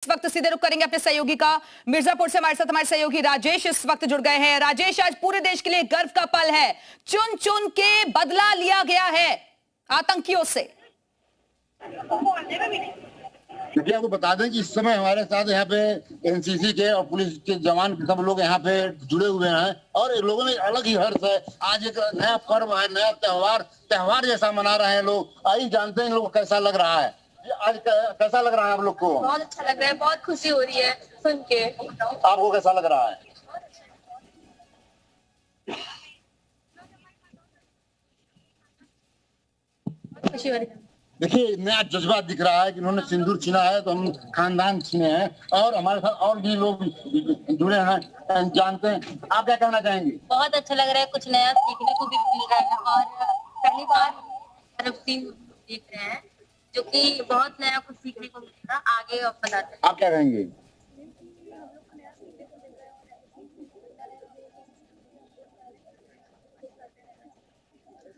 इस वक्त सीधे रुख करेंगे अपने सहयोगी का। मिर्जापुर से हमारे साथ हमारे सहयोगी राजेश इस वक्त जुड़ गए हैं। राजेश, आज पूरे देश के लिए गर्व का पल है, चुन चुन के बदला लिया गया है आतंकियों से। देखिए, आपको बता दें कि इस समय हमारे साथ यहाँ पे एनसीसी के और पुलिस के जवान सब लोग यहाँ पे जुड़े हुए हैं और लोगों में अलग ही हर्ष है। आज एक नया पर्व है, नया त्योहार जैसा मना रहे हैं लोग। आइए जानते हैं इन लोगों को कैसा लग रहा है। आज कैसा लग रहा है आप लोग को? बहुत अच्छा लग रहा है, बहुत खुशी हो रही है सुन के। आपको कैसा लग रहा है? खुशी हो रही है। देखिए, नया जज्बा दिख रहा है कि उन्होंने सिंदूर छीना है तो हम खानदान छीने हैं और हमारे साथ और भी लोग जुड़े हैं। जानते हैं, आप क्या कहना चाहेंगे? बहुत अच्छा लग रहा है, कुछ नया सीखने को भी मिल रहा है और पहली बार तरफ टीम देख रहे हैं जो कि बहुत नया कुछ सीखने को मिलेगा आगे। अब बताते हैं, आप क्या कहेंगे?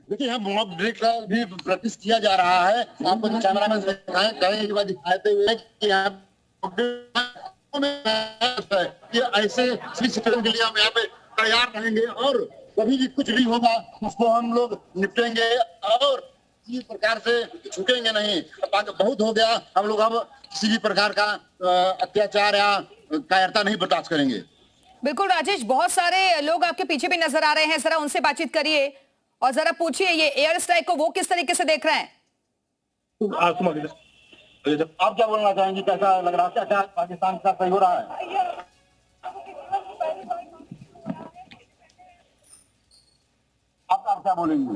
देखिए, यहाँ मॉक ड्रिल का भी प्रैक्टिस किया जा रहा है। आपको कैमरामैन दिखाते हुए कि यहाँ ऐसे सिचुएशन के लिए हम यहाँ पे तैयार रहेंगे और कभी भी कुछ भी होगा उसको हम लोग निपटेंगे और किसी प्रकार से झुकेंगे नहीं। बहुत हो गया, हम लोग अब किसी भी प्रकार का अत्याचार या कायरता नहीं बर्दाश्त करेंगे। बिल्कुल राजेश, बहुत सारे लोग आपके पीछे भी नजर आ रहे हैं, जरा उनसे बातचीत करिए और जरा पूछिए ये एयर स्ट्राइक को वो किस तरीके से देख रहे हैं। आप क्या बोलना चाहेंगे? कैसा लग रहा है? क्या पाकिस्तान का सही हो रहा है? आप क्या बोलेंगे?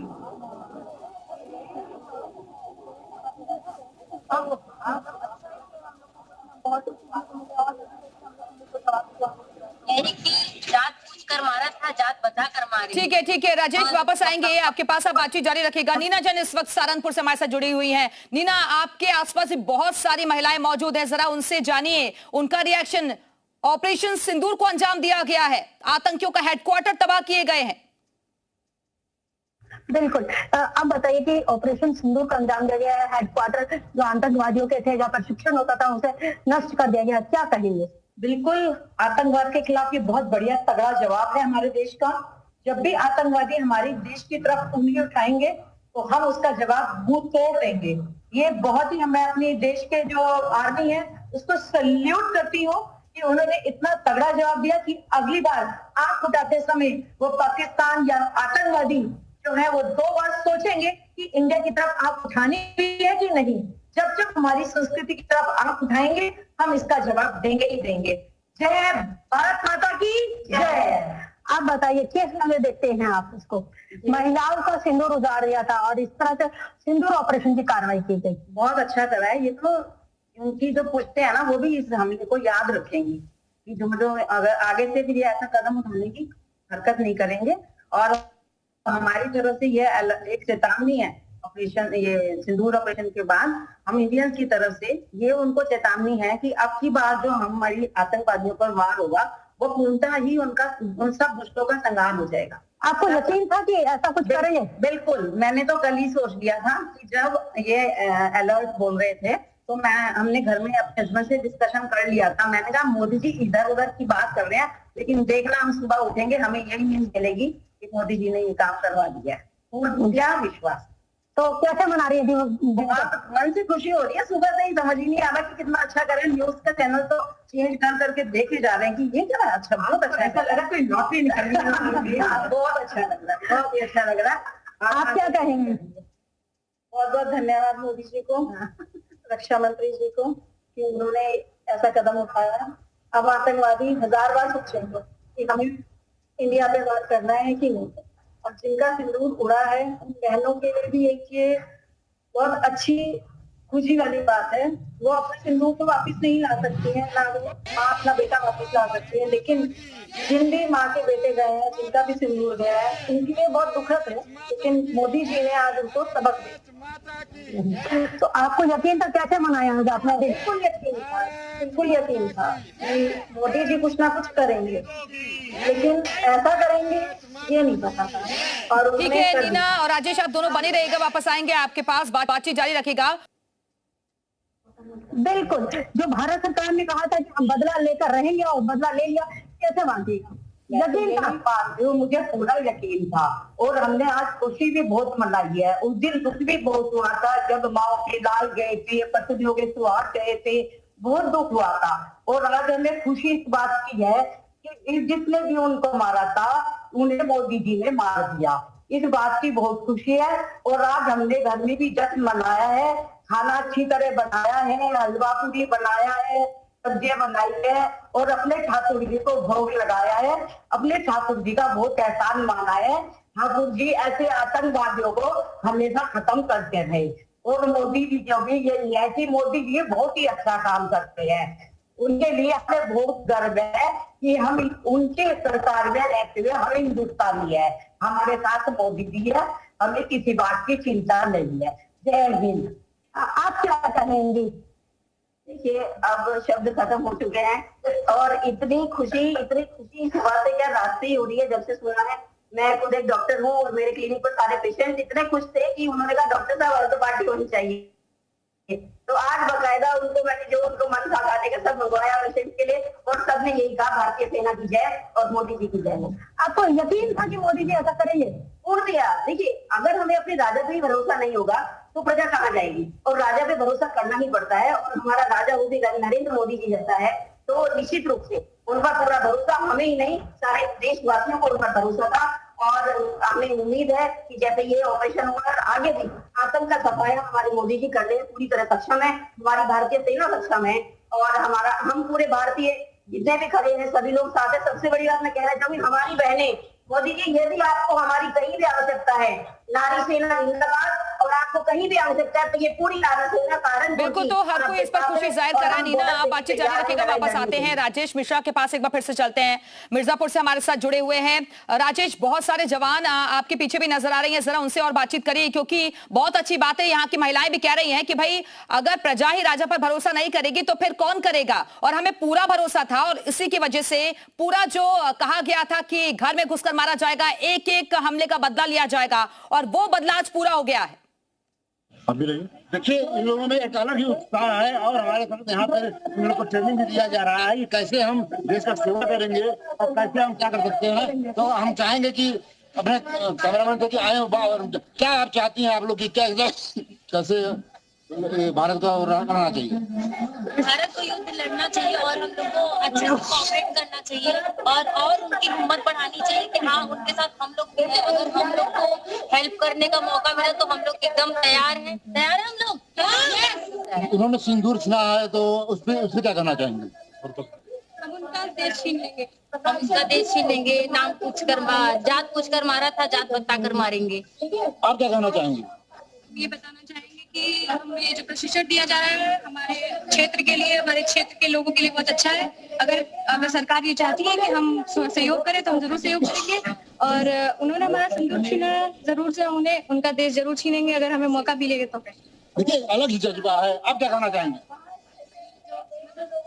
जात पूछ कर मारा था, जात बता कर मारी। ठीक है राजेश, वापस आएंगे आपके पास, आप बातचीत जारी रखिएगा। नीना जैन इस वक्त सहारनपुर से हमारे साथ जुड़ी हुई हैं। नीना, आपके आसपास बहुत सारी महिलाएं मौजूद हैं, जरा उनसे जानिए उनका रिएक्शन। ऑपरेशन सिंदूर को अंजाम दिया गया है, आतंकियों का हेडक्वार्टर तबाह किए गए हैं। बिल्कुल, अब बताइए कि ऑपरेशन सिंदूर का अंजाम दिया गया है, हेडक्वार्टर जो आतंकवादियों के थे, जहाँ प्रशिक्षण होता था, उसे नष्ट कर दिया गया, क्या कहेंगे? बिल्कुल, आतंकवाद के खिलाफ ये बहुत बढ़िया तगड़ा जवाब है हमारे देश का। जब भी आतंकवादी हमारे देश की तरफ उंगली उठाएंगे तो हम उसका जवाब मुंह तोड़ देंगे। ये बहुत ही, मैं अपनी देश के जो आर्मी है उसको सल्यूट करती हूँ कि उन्होंने इतना तगड़ा जवाब दिया कि अगली बार आंख उठाते समय वो पाकिस्तान या आतंकवादी जो है वो 2 बार सोचेंगे कि इंडिया की तरफ आंख उठानी है कि नहीं। जब जब हमारी संस्कृति की तरफ आंख उठाएंगे हम इसका जवाब देंगे ही देंगे। जय भारत माता की जय। आप बताइए किस नजर देखते हैं आप इसको? महिलाओं का सिंदूर उजाड़ दिया था और इस तरह से सिंदूर ऑपरेशन की कार्रवाई की गई, बहुत अच्छा करा है। ये तो उनकी जो पूछते हैं ना वो भी इस हमले को याद रखेंगे कि जो अगर आगे से भी ऐसा कदम उठाने की हरकत नहीं करेंगे। और हमारी तरफ से ये एक चेतावनी है, ऑपरेशन ये सिंदूर ऑपरेशन के बाद हम इंडियंस की तरफ से ये उनको चेतावनी है कि अब की बार जो हमारी आतंकवादियों पर वार होगा वो पूर्णतः ही उन सब दुष्टों का संहार हो जाएगा। आपको यकीन था कि ऐसा कुछ करेंगे? बिल्कुल, मैंने तो कल ही सोच लिया था कि जब ये अलर्ट बोल रहे थे तो हमने घर में अपने हस्बैंड से डिस्कशन कर लिया था। मैंने कहा मोदी जी इधर उधर की बात कर रहे हैं, लेकिन देखना हम सुबह उठेंगे हमें यही न्यूज मिलेगी कि मोदी जी ने ये काम करवा दिया है। पूरा विश्वास। तो कैसे मना रही है? मन से खुशी हो रही है। सुबह से ही समझ ही नहीं आ रहा कि कितना अच्छा करें। न्यूज का चैनल तो चेंज कर करके देखे जा रहे हैं कि ये क्या अच्छा, बहुत अच्छा, ऐसा लग रहा है कोई लॉटरी निकल रही है। बहुत अच्छा लग रहा है, बहुत ही अच्छा लग रहा है। आप क्या कहेंगे? बहुत बहुत धन्यवाद मोदी जी को, रक्षा मंत्री जी को कि उन्होंने ऐसा कदम उठाया। अब आतंकवादी 1000 बार सोचेंगे कि हमें इंडिया पे बात करना है कि नहीं। और जिनका सिंदूर उड़ा है उन बहनों के लिए भी एक ये बहुत अच्छी खुशी वाली बात है। वो अपने सिंदूर को वापस नहीं ला सकती है, ना वो माँ अपना बेटा वापस ला सकती है, लेकिन जिन भी माँ के बेटे गए हैं, जिनका भी सिंदूर गया है, उनके लिए बहुत दुखद है। लेकिन मोदी जी ने आज उनको सबक दिया। तो आपको यकीन था? कैसे मनाया आज आपने? बिल्कुल यकीन था कि मोदी जी कुछ ना कुछ करेंगे, लेकिन ऐसा करेंगे ये नहीं पता था। और ठीक है नीना और राजेश, आप दोनों बने रहिएगा, वापस आएंगे आपके पास, बातचीत जारी रखिएगा। बिल्कुल, जो भारत सरकार ने कहा था कि हम बदला लेकर रहेंगे और बदला ले लिया, कैसे मानती? यकीन था, जो मुझे पूरा यकीन था और हमने आज खुशी भी बहुत मनाई है। उस दिन दुख भी बहुत हुआ था जब माओ के लाल गए थे, पत्नियों के सुहाग गए थे, बहुत दुख हुआ था। और आज हमें खुशी इस बात की है कि जिसने भी उनको मारा था उन्हें मोदी जी ने मार दिया। इस बात की बहुत खुशी है। और आज हमने घर में भी जश्न मनाया है, खाना अच्छी तरह बनाया है, हलवा पूरी बनाया है, सब्जियां बनाई है और अपने ठाकुर जी को भोग लगाया है। अपने ठाकुर जी का बहुत एहसान माना है। ठाकुर जी ऐसे आतंकवादियों को हमेशा खत्म करते रहे। और मोदी जी जो भी ये है कि मोदी जी बहुत ही अच्छा काम करते हैं। उनके लिए हमें बहुत गर्व है कि हम उनके सरकार में रहते हुए हम हिंदुस्तानी है। हमारे साथ मोदी जी है, हमें किसी बात की चिंता नहीं है। जय हिंद। आप क्या कहेंगी? देखिए, अब शब्द खत्म हो चुके हैं और इतनी खुशी इस बात से क्या रात ही हो रही है जब से सुना है। मैं खुद एक डॉक्टर हूँ और मेरे क्लिनिक पर सारे पेशेंट इतने खुश थे कि उन्होंने कहा डॉक्टर साहब और तो पार्टी होनी चाहिए। तो आज बकायदा उनको मैंने जो उनको मन था खाने का सब मंगवाया पेशेंट के लिए और सबने यही कहा भारतीय सेना की जय और मोदी जी की जय। आपको यकीन था कि मोदी जी ऐसा करेंगे? पूर्ण दिया। देखिए, अगर हमें अपने राजा पे ही भरोसा नहीं होगा तो प्रजा कहाँ जाएगी? और राजा पे भरोसा करना ही पड़ता है और हमारा राजा वो भी नरेंद्र मोदी जी जैसा है तो निश्चित रूप से उन पर पूरा भरोसा, हमें ही नहीं सारे देशवासियों को उन पर भरोसा था। और हमें उम्मीद है कि जैसे ये ऑपरेशन हुआ और आगे भी आतंक का सफाया हमारे मोदी जी करने में पूरी तरह सक्षम है। हमारी भारतीय सेना सक्षम है और हम पूरे भारतीय जितने भी खड़े हैं सभी लोग साथ है। सबसे बड़ी बात मैं कहना चाहूंगी, हमारी बहनें, मोदी जी यदि आपको हमारी कहीं भी आवश्यकता है, नारी सेना जिंदाबाद, और आपको कहीं भी आवश्यकता है तो ये पूरी नारी सेना कारण बिल्कुल। तो हर कोई इस पर खुशी जाहिर कर रहा है। नीना, आप बातचीत जारी रखिएगा, वापस आते हैं राजेश मिश्रा के पास। एक बार फिर से चलते हैं, मिर्जापुर से हमारे साथ जुड़े हुए हैं राजेश। बहुत सारे जवान आपके पीछे भी नजर आ रही हैं, जरा उनसे और बातचीत करिए क्योंकि बहुत अच्छी बात है। यहाँ की महिलाएं भी कह रही हैं कि भाई अगर प्रजा ही राजा पर भरोसा नहीं करेगी तो फिर कौन करेगा, और हमें पूरा भरोसा था और इसी की वजह से पूरा जो कहा गया था कि घर में घुसकर मारा जाएगा, एक एक हमले का बदला लिया जाएगा, और वो बदला आज पूरा हो गया है। अभी रहिए, देखिए इन लोगों में एक अलग ही उत्साह है और हमारे साथ यहाँ पर इन लोगों को ट्रेनिंग भी दिया जा रहा है कि कैसे हम देश का सेवा करेंगे और कैसे हम क्या कर सकते हैं। तो हम चाहेंगे कि अपने कैमरामैन को कि आए, क्या आप चाहती हैं आप लोग की क्या कैसे भारत का बनाना चाहिए? भारत को युद्ध लड़ना चाहिए और हम लोग को अच्छे से कोऑपरेट करना चाहिए और उनकी हिम्मत बढ़ानी चाहिए कि हाँ उनके साथ हम लोग भी हैं। अगर हम लोग को हेल्प करने का मौका मिला तो हम लोग एकदम तैयार हैं हम लोग। उन्होंने सिंदूर छुना है तो उसपे क्या करना चाहेंगे? हम उनका देश छीन लेंगे, हम उसका देश छीन लेंगे। नाम पूछकर जात पूछकर मारा था, जात बताकर मारेंगे। आप क्या कहना चाहेंगे? ये बताना चाहेंगे कि हमें जो प्रशिक्षण दिया जा रहा है हमारे क्षेत्र के लिए, हमारे क्षेत्र के लोगों के लिए बहुत अच्छा है। अगर सरकार ये चाहती है कि हम सहयोग करें तो हम जरूर सहयोग करेंगे। और उन्होंने हमारा संदूक छीना, जरूर से उन्हें उनका देश जरूर छीनेंगे अगर हमें मौका मिलेगा तो। देखिए अलग ही जज्बा है, आप क्या कहना चाहेंगे?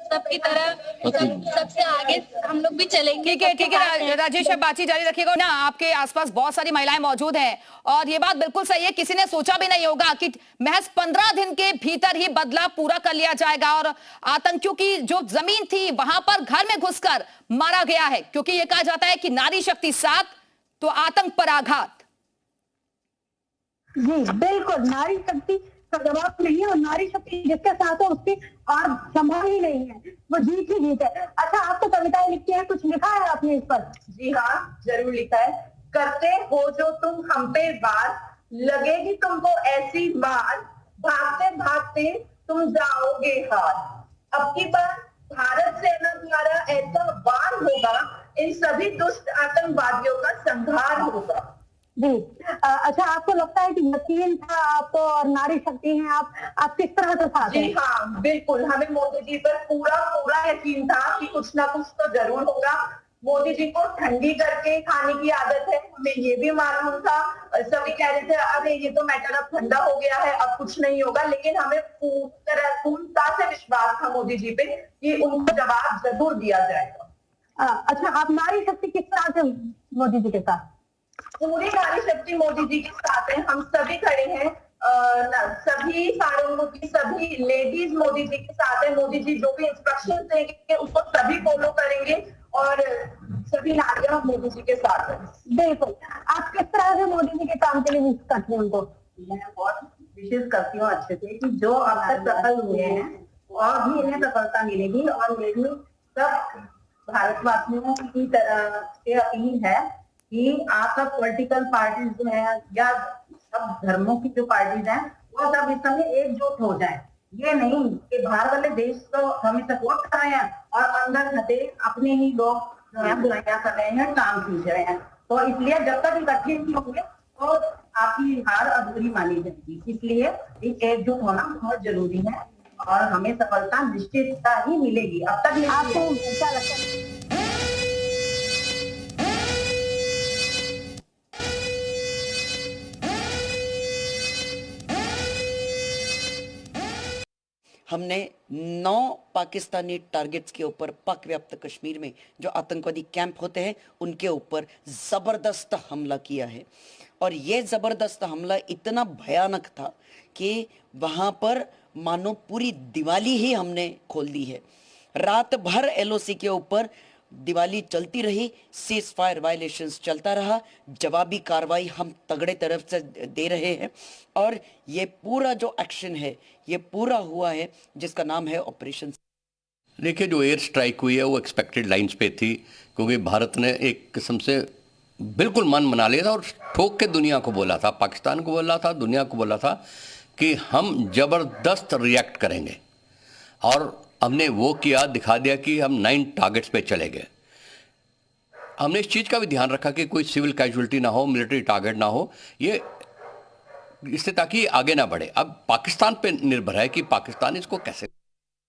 सबकी तरह सबसे आगे हम लोग भी चलेंगे। ठीक है राजेश, बातचीत जारी रखिएगा ना। आपके आसपास बहुत सारी महिलाएं मौजूद हैं और ये बात बिल्कुल सही है, किसी ने सोचा भी नहीं होगा कि महज 15 दिन के भीतर ही बदला पूरा कर लिया जाएगा और आतंकियों की जो जमीन थी वहां पर घर में घुसकर मारा गया है। क्योंकि ये कहा जाता है कि नारी शक्ति साथ तो आतंक पर आघात। जी बिल्कुल, नारी शक्ति का जवाब नहीं है और नारी शक्ति जिसके साथ है उसकी और संभव ही नहीं है, वो जीत ही जीत है। अच्छा, आप तो कविताएं लिखती हैं, कुछ लिखा है आपने इस पर? जी हाँ, जरूर लिखा है। करते हो जो तुम हम पे वार, लगेगी तुमको ऐसी मार, भागते भागते तुम जाओगे हार। अब की बार भारत सेना द्वारा ऐसा वार होगा, इन सभी दुष्ट आतंकवादियों का संहार होगा। जी अच्छा, आपको लगता है कि यकीन था आपको और नारी शक्ति है आप किस तरह से साथ हैं? जी हाँ बिल्कुल, हमें मोदी जी पर पूरा यकीन था कि कुछ ना कुछ तो जरूर होगा। मोदी जी को ठंडी करके खाने की आदत है, हमें ये भी मालूम था। सभी कह रहे थे अरे ये तो मैटर अब ठंडा हो गया है, अब कुछ नहीं होगा, लेकिन हमें पूर्णता से विश्वास था मोदी जी पे कि उनको जवाब जरूर दिया जाएगा। अच्छा, आप नारी शक्ति किस तरह से मोदी जी के साथ? पूरी नारी शक्ति मोदी जी के साथ है, हम सभी खड़े हैं सभी सारों की सभी लेडीज मोदी जी के साथ है। मोदी जी जो भी इंस्ट्रक्शन देंगे उसको सभी फॉलो करेंगे और सभी नारियां मोदी जी के साथ है। बिल्कुल। आप किस तरह से मोदी जी के काम के लिए विश करते हैं उनको? मैं बहुत विशेष करती हूँ अच्छे से कि जो अब तक सफल हुए हैं और भी इन्हें सफलता मिलेगी। और मेरी सब भारतवासियों की तरह से अपील है कि आप सब पॉलिटिकल पार्टीज जो है या सब धर्मों की जो पार्टीज हैं वो सब इस समय एकजुट हो जाएं। ये नहीं कि बाहर वाले देश तो हमें सपोर्ट कर रहे हैं और अंदर घटे अपने ही लोग जो है बुराइयां कर रहे हैं, काम खींच रहे हैं। तो इसलिए जब तक इकट्ठे नहीं होंगे तो आपकी हार अधूरी मानी जाएगी। इसलिए एकजुट होना बहुत जरूरी है और हमें सफलता निश्चितता ही मिलेगी। अब तक आपको क्या लगता है? हमने 9 पाकिस्तानी टारगेट्स के ऊपर पाक व्याप्त कश्मीर में जो आतंकवादी कैंप होते हैं उनके ऊपर ज़बरदस्त हमला किया है। और ये ज़बरदस्त हमला इतना भयानक था कि वहाँ पर मानो पूरी दिवाली ही हमने खोल दी है। रात भर एलओसी के ऊपर दिवाली चलती रही, सीज फायर वायलेशंस चलता रहा, जवाबी कार्रवाई हम तगड़े तरफ से दे रहे हैं। और ये पूरा जो एक्शन है ये पूरा हुआ है जिसका नाम है ऑपरेशन। देखिए, जो एयर स्ट्राइक हुई है वो एक्सपेक्टेड लाइंस पे थी, क्योंकि भारत ने एक किस्म से बिल्कुल मन बना लिया था और ठोक के दुनिया को बोला था, पाकिस्तान को बोला था, दुनिया को बोला था कि हम ज़बरदस्त रिएक्ट करेंगे। और हमने वो किया, दिखा दिया कि हम 9 टारगेट्स पे चले गए। हमने इस चीज़ का भी ध्यान रखा कि कोई सिविल कैजुअल्टी ना हो, मिलिट्री टारगेट ना हो, ये इससे ताकि आगे ना बढ़े। अब पाकिस्तान पे निर्भर है कि पाकिस्तान इसको कैसे।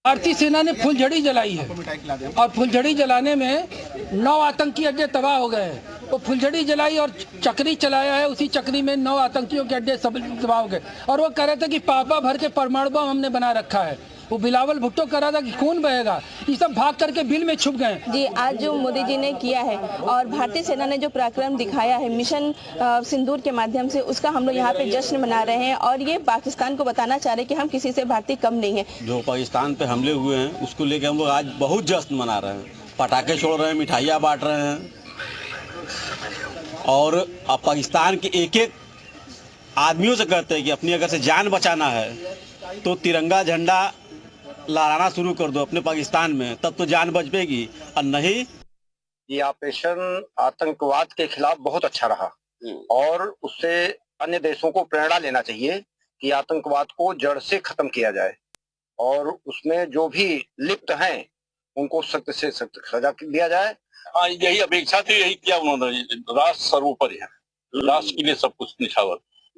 भारतीय सेना ने फुलझड़ी जलाई है और फुलझड़ी जलाने में 9 आतंकी अड्डे तबाह हो गए हैं। वो फुलझड़ी जलाई और चक्री चलाया है, उसी चक्री में 9 आतंकियों के अड्डे सब तबाह हो गए। और वो कह रहे थे कि पापा भर के परमाणु बम हमने बना रखा है। वो बिलावल भुट्टो कह रहा था कि खून बहेगा। ये सब भाग करके बिल में छुप गए। जी, आज जो मोदी जी ने किया है और भारतीय सेना ने जो पराक्रम दिखाया है मिशन सिंदूर के माध्यम से, उसका हम लोग यहाँ पे जश्न मना रहे हैं। और ये पाकिस्तान को बताना चाह रहे हैं कि हम किसी से भारतीय कम नहीं है। जो पाकिस्तान पे हमले हुए हैं उसको लेकर हम लोग आज बहुत जश्न मना रहे हैं, पटाखे छोड़ रहे हैं, मिठाइयाँ बांट रहे हैं। और अब पाकिस्तान के एक एक आदमियों से कहते हैं कि अपनी अगर से जान बचाना है तो तिरंगा झंडा लहराना शुरू कर दो अपने पाकिस्तान में, तब तो जान बच पेगी। और नहीं, ये ऑपरेशन आतंकवाद के खिलाफ बहुत अच्छा रहा और उससे अन्य देशों को प्रेरणा लेना चाहिए कि आतंकवाद को जड़ से खत्म किया जाए और उसमें जो भी लिप्त हैं उनको सख्त से सख्त सजा दिया जाए। हाँ, यही अपेक्षा थी, यही किया उन्होंने। राष्ट्र सर्वोपरि है, राष्ट्र के लिए सब कुछ निछावर।